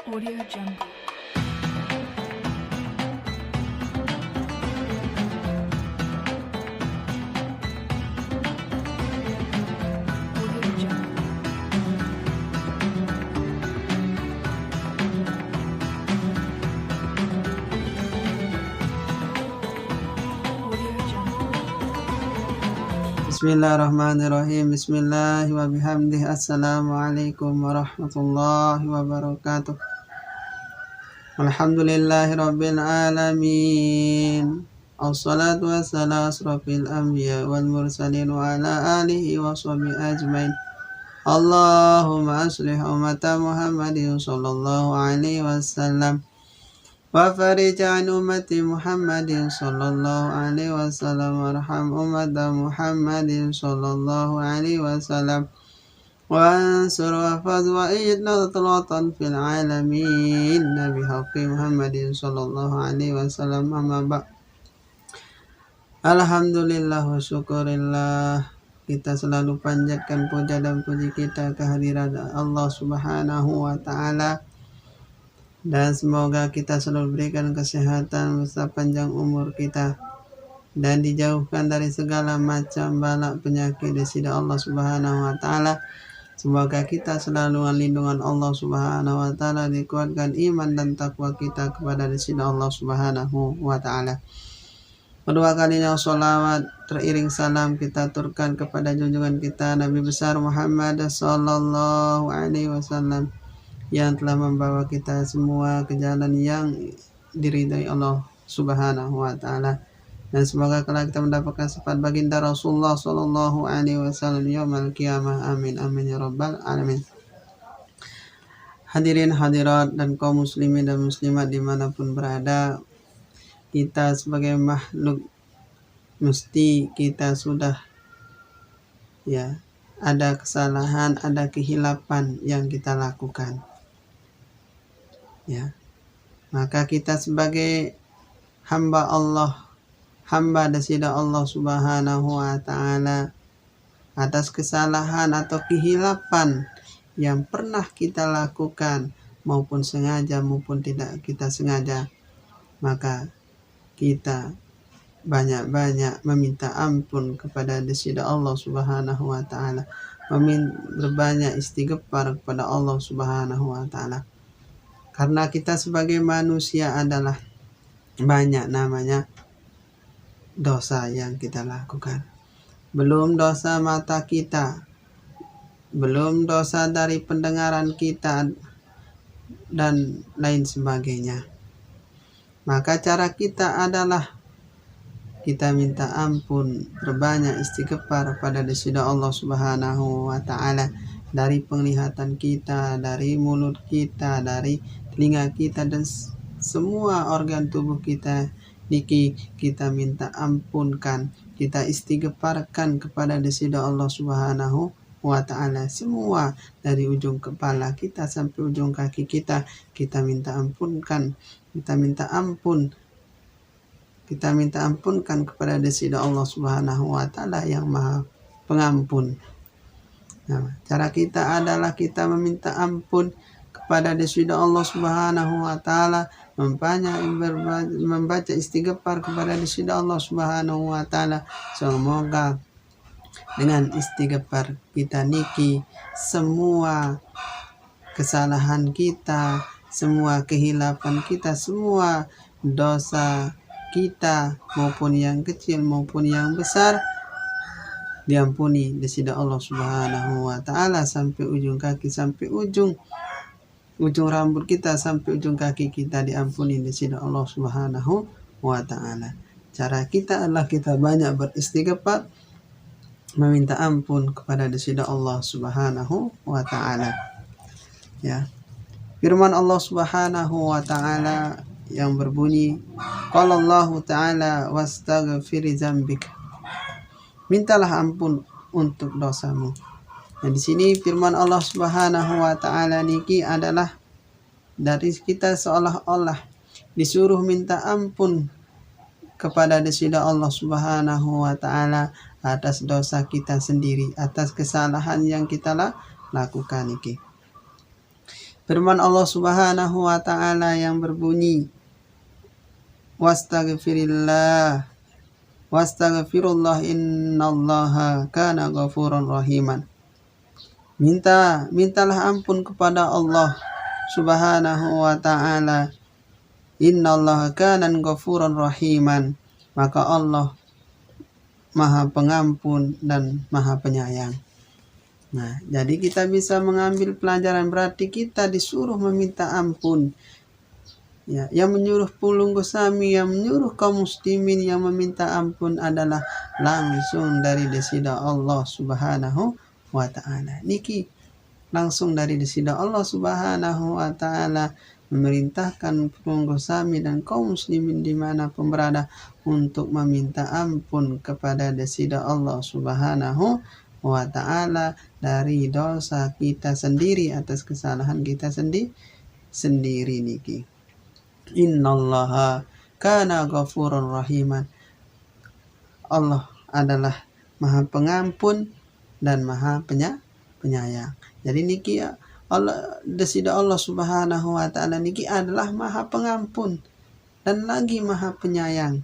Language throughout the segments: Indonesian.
Audio Jungle. Audio Jungle. Audio Jungle. Bismillahirrahmanirrahim. Bismillahi wa bihamdih. Assalamualaikum warahmatullahi wabarakatuh. Alhamdulillahi rabbil alamin. Assalatu wassalamu asrafil anbiya wal mursalin wa ala alihi wa sahbihi ajmain. Allahumma aslih ummata Muhammadin sallallahu alaihi wasallam wa farij an ummati Muhammadin sallallahu alaihi wasallam warham ummata Muhammadin sallallahu alaihi wasallam wa ansur wa faz wa id nadratan fil alamin nabi haqqi Muhammadin sallallahu alaihi wasallam amma ba'. Alhamdulillah wa syukurillah, kita selalu panjatkan puja dan puji kita kehadirat Allah subhanahu wa ta'ala. Dan semoga kita selalu berikan kesehatan beserta panjang umur kita dan dijauhkan dari segala macam bala penyakit di sisi Allah Subhanahu wa taala. Semoga kita selalu dengan lindungan Allah Subhanahu wa taala, dikuatkan iman dan takwa kita kepada di sisi Allah Subhanahu wa taala. Kedua kalinya sholawat teriring salam kita aturkan kepada junjungan kita Nabi besar Muhammad sallallahu alaihi wasallam yang telah membawa kita semua ke jalan yang diridhai Allah Subhanahu wa taala. Dan semoga kelak kita mendapatkan sifat baginda Rasulullah sallallahu alaihi wasallam yaumil qiyamah. Amin amin ya rabbal alamin. Hadirin hadirat dan kaum muslimin dan muslimat dimanapun berada, kita sebagai makhluk mesti kita sudah ada kesalahan, ada kehilapan yang kita lakukan. Maka kita sebagai hamba Allah, hamba dasida Allah subhanahu wa ta'ala, atas kesalahan atau kehilapan yang pernah kita lakukan, maupun sengaja maupun tidak kita sengaja, maka kita banyak-banyak meminta ampun kepada dasida Allah subhanahu wa ta'ala, berbanyak istighfar kepada Allah subhanahu wa ta'ala. Karena kita sebagai manusia adalah banyak namanya dosa yang kita lakukan. Belum dosa mata kita, belum dosa dari pendengaran kita, dan lain sebagainya. Maka cara kita adalah kita minta ampun, berbanyak istighfar pada dasida Allah subhanahu wa ta'ala, dari penglihatan kita, dari mulut kita, dari telinga kita, dan semua organ tubuh kita niki kita minta ampunkan, kita istighfarkan kepada dasida Allah subhanahu wa ta'ala. Semua dari ujung kepala kita sampai ujung kaki kita minta ampunkan, kita minta ampunkan kepada dasida Allah subhanahu wa ta'ala yang maha pengampun. Cara kita adalah kita meminta ampun kepada dasida Allah subhanahu wa ta'ala, membaca istighfar kepada dasida Allah subhanahu wa ta'ala. Semoga dengan istighfar kita niki semua kesalahan kita, semua kehilapan kita, semua dosa kita, maupun yang kecil maupun yang besar, diampuni dasida Allah subhanahu wa ta'ala, sampai ujung kaki, sampai ujung rambut kita, sampai ujung kaki kita diampuni dasida Allah subhanahu wa ta'ala. Cara kita adalah kita banyak beristighfar, meminta ampun kepada dasida Allah subhanahu wa ta'ala. Firman Allah subhanahu wa ta'ala yang berbunyi, qala Allah ta'ala wastaghfiri dzambik, mintalah ampun untuk dosamu. Nah, di sini firman Allah subhanahu wa ta'ala niki adalah dari kita seolah-olah disuruh minta ampun kepada dasida Allah subhanahu wa ta'ala atas dosa kita sendiri, atas kesalahan yang kita lakukan niki. Firman Allah Subhanahu wa taala yang berbunyi, Wastaghfirullah innallaha kana ghafuran rahiman. Mintalah ampun kepada Allah Subhanahu wa taala. Innallaha kana ghafuran rahiman. Maka Allah Maha Pengampun dan Maha Penyayang. Nah, jadi kita bisa mengambil pelajaran, berarti kita disuruh meminta ampun. Ya, yang menyuruh Pulung Gosami, yang menyuruh kaum muslimin yang meminta ampun adalah langsung dari desida Allah Subhanahu wa taala. Niki langsung dari desida Allah Subhanahu wa taala memerintahkan Pulung Gosami dan kaum muslimin dimanapun berada untuk meminta ampun kepada desida Allah Subhanahu wa ta'ala dari dosa kita sendiri, atas kesalahan kita sendiri niki. Innallaha kana ghafurur rahiman. Allah adalah Maha Pengampun dan Maha Penyayang. Jadi niki Allah, desida Allah Subhanahu wa ta'ala niki adalah Maha Pengampun dan lagi Maha Penyayang.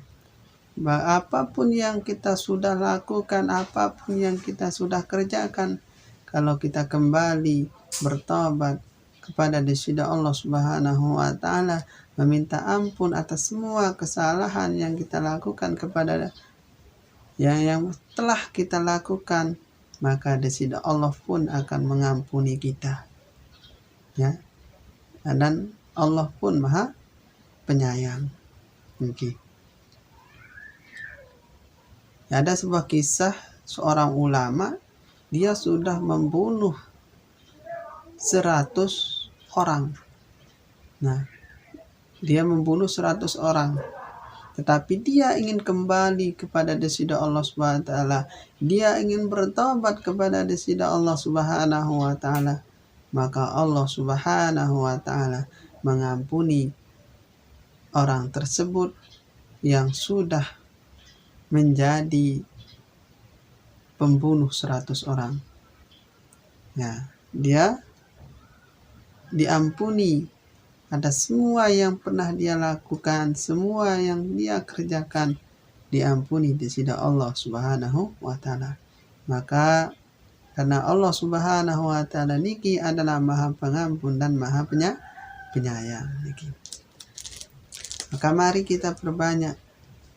Apapun yang kita sudah lakukan, apapun yang kita sudah kerjakan, kalau kita kembali bertobat kepada desida Allah Subhanahu wa taala, meminta ampun atas semua kesalahan yang kita lakukan kepada yang telah kita lakukan, maka desida Allah pun akan mengampuni kita. Ya. Dan Allah pun Maha Penyayang. Okay. Ada sebuah kisah seorang ulama, dia sudah membunuh 100 orang. Nah, dia membunuh 100 orang. Tetapi dia ingin kembali kepada desida Allah Subhanahu wa taala. Dia ingin bertobat kepada desida Allah Subhanahu wa taala. Maka Allah Subhanahu wa taala mengampuni orang tersebut yang sudah menjadi pembunuh 100 orang. Ya, dia diampuni atas semua yang pernah dia lakukan, semua yang dia kerjakan diampuni desida Allah Subhanahu wa taala. Maka karena Allah Subhanahu wa taala niki adalah Maha Pengampun dan Maha Penyayang niki. Maka mari kita perbanyak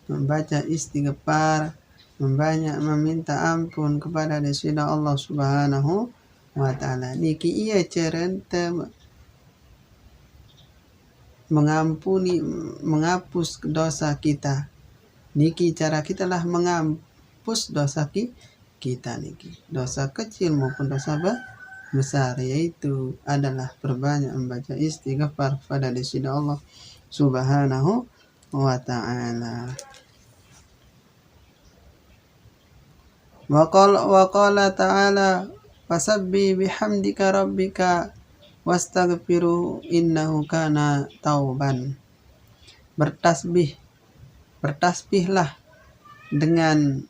membaca istighfar, membanyak meminta ampun kepada desida Allah Subhanahu wa taala. Niki ia cerente mengampuni, menghapus dosa kita. Niki cara kita lah menghapus dosa kita niki. Dosa kecil maupun dosa besar, yaitu adalah perbanyak membaca istighfar pada desida Allah Subhanahu wa ta'ala. Wa qala ta'ala fasabbi bihamdika rabbika wastaghfiru innahu kana tauban. Bertasbihlah dengan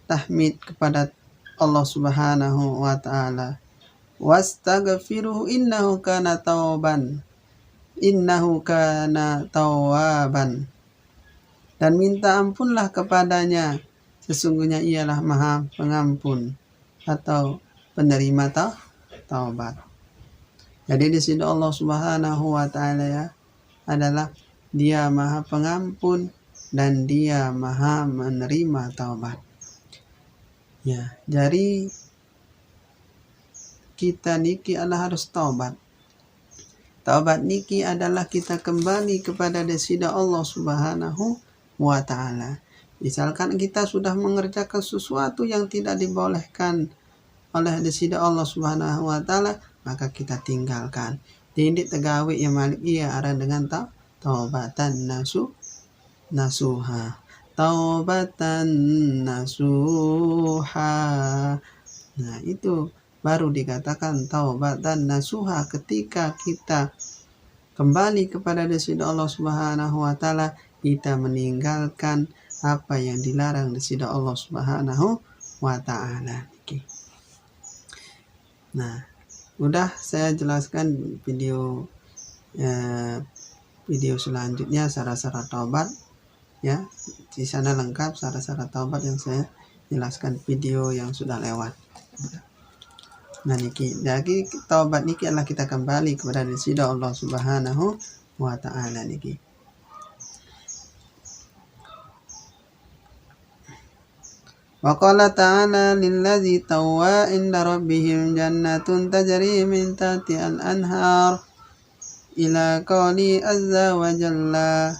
tahmid kepada Allah Subhanahu wa ta'ala. Wastaghfiruhu innahu kana tauban. Innahu kana tawwaban. Dan minta ampunlah kepadanya, sesungguhnya ialah Maha Pengampun atau penerima taubat. Jadi di sini Allah Subhanahu wa taala ya adalah Dia Maha Pengampun dan Dia Maha menerima taubat. Ya, jadi kita niki adalah harus taubat. Taubat niki adalah kita kembali kepada desida Allah Subhanahu wa ta'ala. Misalkan kita sudah mengerjakan sesuatu yang tidak dibolehkan oleh desida Allah Subhanahu wa ta'ala, maka kita tinggalkan. Tindik tegawi yang malik ia arah dengan taubatan nasuha. Taubatan nasuha. Nah, itu baru dikatakan taubatan nasuha, ketika kita kembali kepada desida Allah Subhanahu wa ta'ala, kita meninggalkan apa yang dilarang desida Allah Subhanahu wa ta'ala. Nah, Udah saya jelaskan video selanjutnya syarat-syarat taubat ya. Di sana lengkap syarat-syarat taubat yang saya jelaskan video yang sudah lewat. Nah niki, jadi taubat niki adalah kita kembali kepada ridha Allah Subhanahu wa taala niki. Wa qala ta'ala lilladzi tawwa inda rabbihim jannatun tajri min tahtiha al-anhar ila qawli azza wa jalla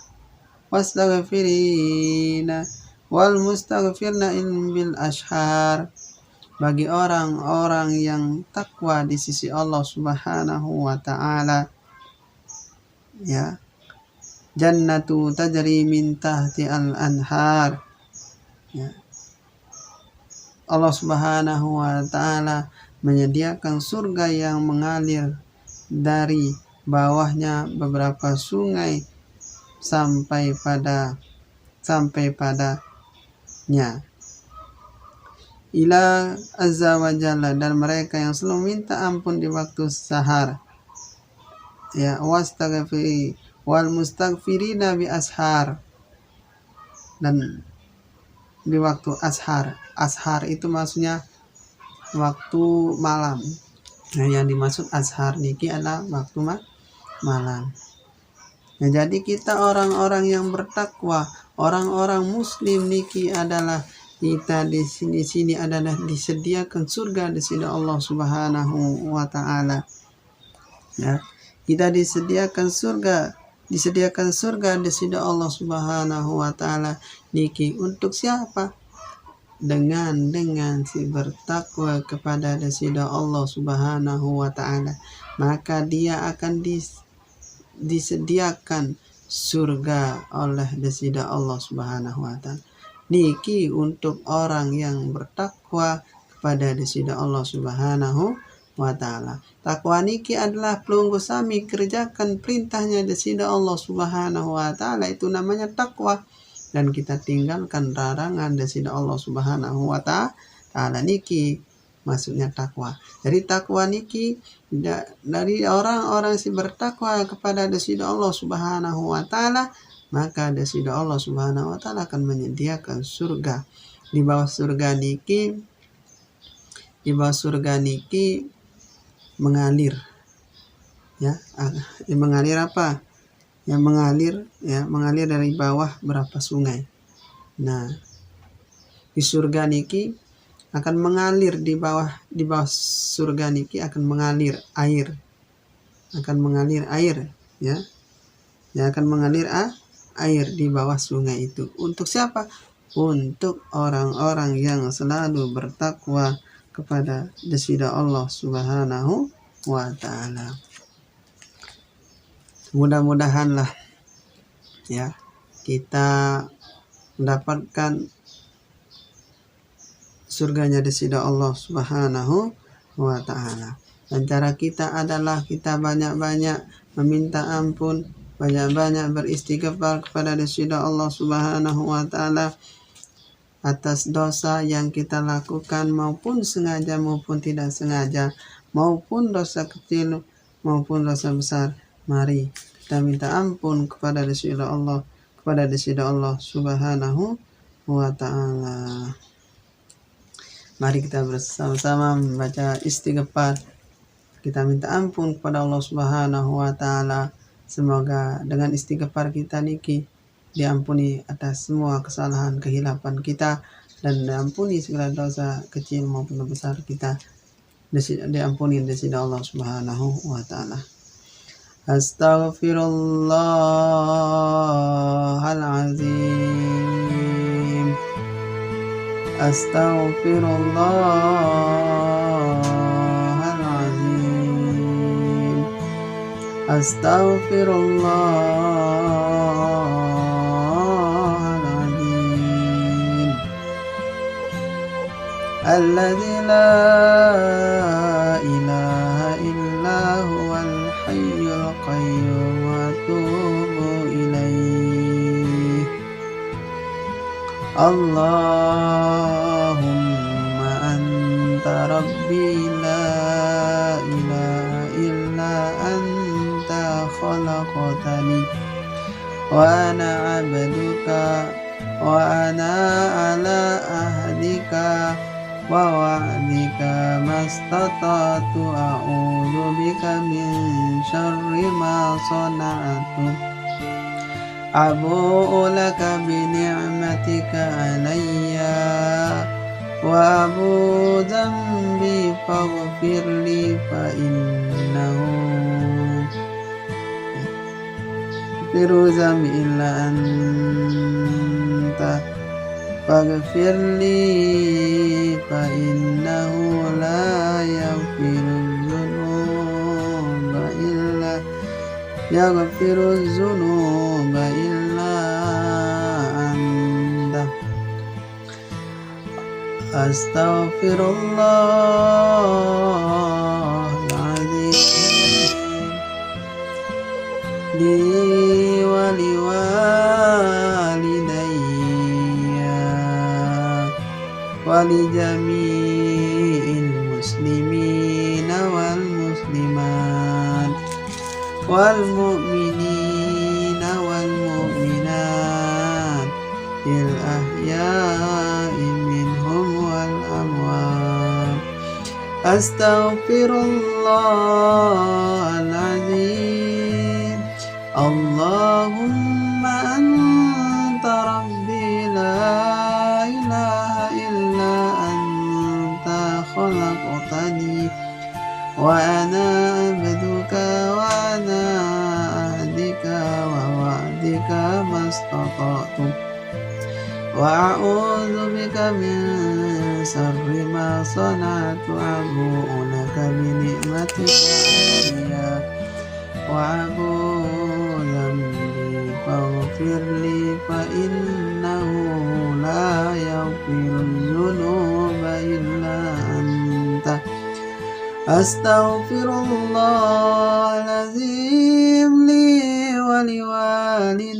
wastaghfirina wal mustaghfirna bil ashar. Bagi orang-orang yang takwa di sisi Allah Subhanahu wa taala ya, jannatu tajri min tahti al-anhar ya. Allah Subhanahu wa taala menyediakan surga yang mengalir dari bawahnya beberapa sungai sampai padanya. Ila azza wa jalla, dan mereka yang selalu minta ampun di waktu sahar ya, wastaghfiri wal mustaghfirina bi ashar, dan di waktu ashar itu maksudnya waktu malam. Nah yang dimaksud ashar niki adalah waktu malam. Nah jadi kita orang-orang yang bertakwa, orang-orang muslim niki adalah kita di sini adalah disediakan surga di sini Allah Subhanahu wa taala ya. Kita disediakan surga di sini Allah Subhanahu wa taala niki untuk siapa? Dengan si bertakwa kepada desida Allah Subhanahu wa taala, maka dia akan disediakan surga oleh desida Allah Subhanahu wa taala. Niki untuk orang yang bertakwa kepada desida Allah Subhanahu wa taala. Takwa niki adalah pelunggu sami kerjakan perintahnya desida Allah Subhanahu wa taala, itu namanya takwa. Dan kita tinggalkan larangan desida Allah Subhanahu wa taala niki maksudnya takwa. Jadi takwa niki dari orang-orang si bertakwa kepada desida Allah Subhanahu wa taala, maka desida Allah Subhanahu wa taala akan menyediakan surga. Di bawah surga niki mengalir ya. Mengalir apa? Yang mengalir dari bawah berapa sungai. Nah di surga niki akan mengalir di bawah surga niki akan mengalir air ya, yang akan mengalir air di bawah sungai itu. Untuk siapa? Untuk orang-orang yang selalu bertakwa kepada desida Allah Subhanahu wa taala. Mudah-mudahanlah ya kita mendapatkan surganya desida Allah Subhanahu wa taala. Dan cara kita adalah kita banyak-banyak meminta ampun, banyak-banyak beristighfar kepada desida Allah Subhanahu wa taala atas dosa yang kita lakukan, maupun sengaja maupun tidak sengaja, maupun dosa kecil maupun dosa besar. Mari kita minta ampun kepada desida Allah Subhanahu wa taala. Mari kita bersama-sama membaca istighfar. Kita minta ampun kepada Allah Subhanahu wa taala. Semoga dengan istighfar kita niki diampuni atas semua kesalahan kehilapan kita, dan diampuni segala dosa kecil maupun besar kita, diampuni desida Allah Subhanahu wa taala. Astaghfirullahalazim. Astaghfirullahalazim. Astaghfirullahalazim. Alladzi la ilaha illa huwal hayyul qayyum wa atubu ilaih. Allahumma anta rabbi la ilaha خلقتني وأنا عبدك وأنا على عهدك ووعدك ما استطعت أعوذ بك من شر ما صنعت أبوء لك بنعمتك علي وأبوء ذنبي فاغفر لي فإنه غفر ذنبي إلا أنت فاغفر لي فإنه لا يغفر الذنوب إلا أنت أستغفر الله العظيم لي ولوالدي ولجميع المسلمين والمسلمات والمؤمنين والمؤمنات الأحياء منهم والأموات أستغفر الله العظيم اللهم أنت ربي لا إله إلا أنت خلقتني وأنا عبدك وأنا عهدك ووعدك ما استطعت وأعوذ بك من شر ما صنعت أبوء لك بنعمتك علي وأبوء ذنبي فاغفر لي فإنه لا يغفر الذنوب إلا أنت أستغفر الله العظيم لي ولوالدي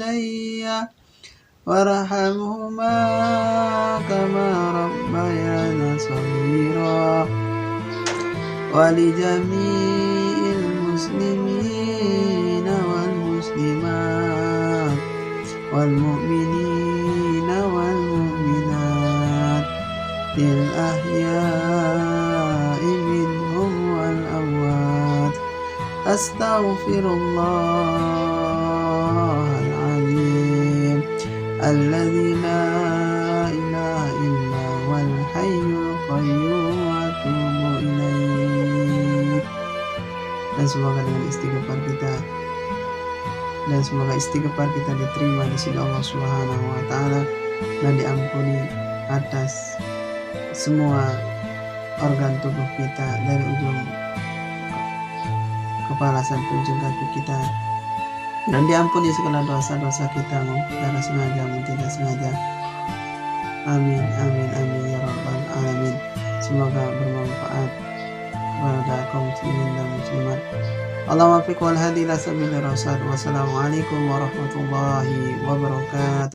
وارحمهما كما ربيانا صغيرا ولجميع المسلمين والمسلمات والمؤمنين والمؤمنات الأحياء منهم والأموات أستغفر الله العظيم الذي لا إله إلا هو الحي القيوم وأتوب إليه. Dan semoga dengan istighfar kita diterima di sisi Allah Subhanahu wa taala dan diampuni atas semua organ tubuh kita dari ujung kepala sampai ujung kaki kita, dan diampuni segala dosa-dosa kita secara sengaja maupun tidak sengaja. Amin amin amin ya rabbal alamin. Semoga bermanfaat kepada kaum muslimin dan muslimat. Allahumma fiq wal hadi ila sabilir rasyad. Wassalamualaikum warahmatullahi wabarakatuh.